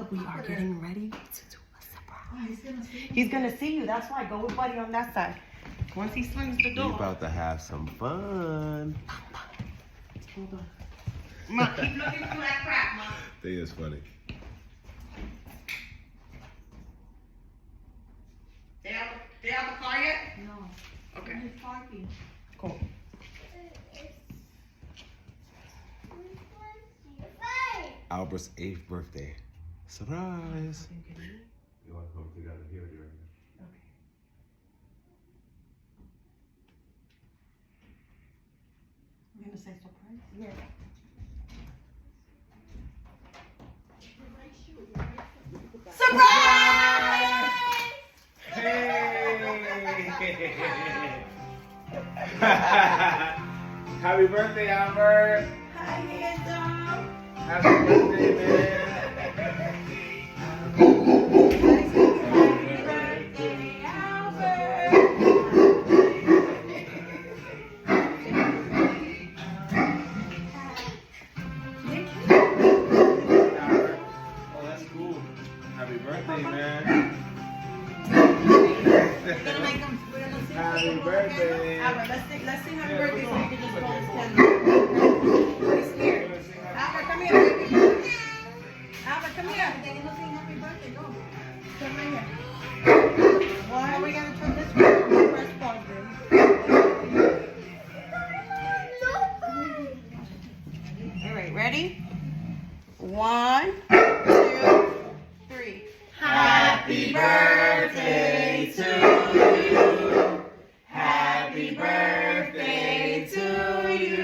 We are getting ready to do a surprise. He's gonna see you. That's why. Go with Buddy on that side. Once he swings the door. We about to have some fun. Hold on. Ma, keep looking through that crap, Ma. I think it's funny. They out the car yet? No. Okay. He's parking. Cool. Albert's 8th birthday. Surprise. You want to come together here during it? Okay. I'm gonna say surprise. Yeah. Surprise! Hey! Happy birthday, Albert! Hi, handsome. Happy birthday, man! Happy birthday, man. Happy birthday. Albert, let's sing happy birthday so you can just blow this candle. He's here. Albert, come here, baby. Albert, come here. Happy birthday, go. Come right here. One. We gotta turn this one. Press pause, baby. All right, ready? 1, 2, 3. Happy birthday to you. Happy birthday to you.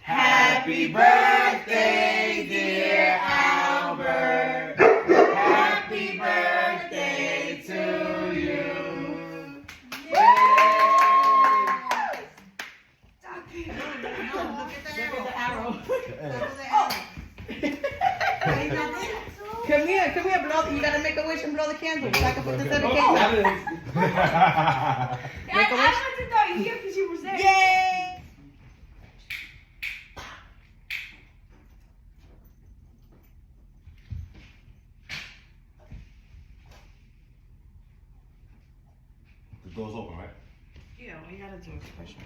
Happy birthday, dear Albert. Happy birthday to you. Look at the arrow. Come here, blow. You gotta make a wish and blow the candle. So I can put this in the cake. Make a wish. Yay! The door's open, right? Yeah, we gotta do a special.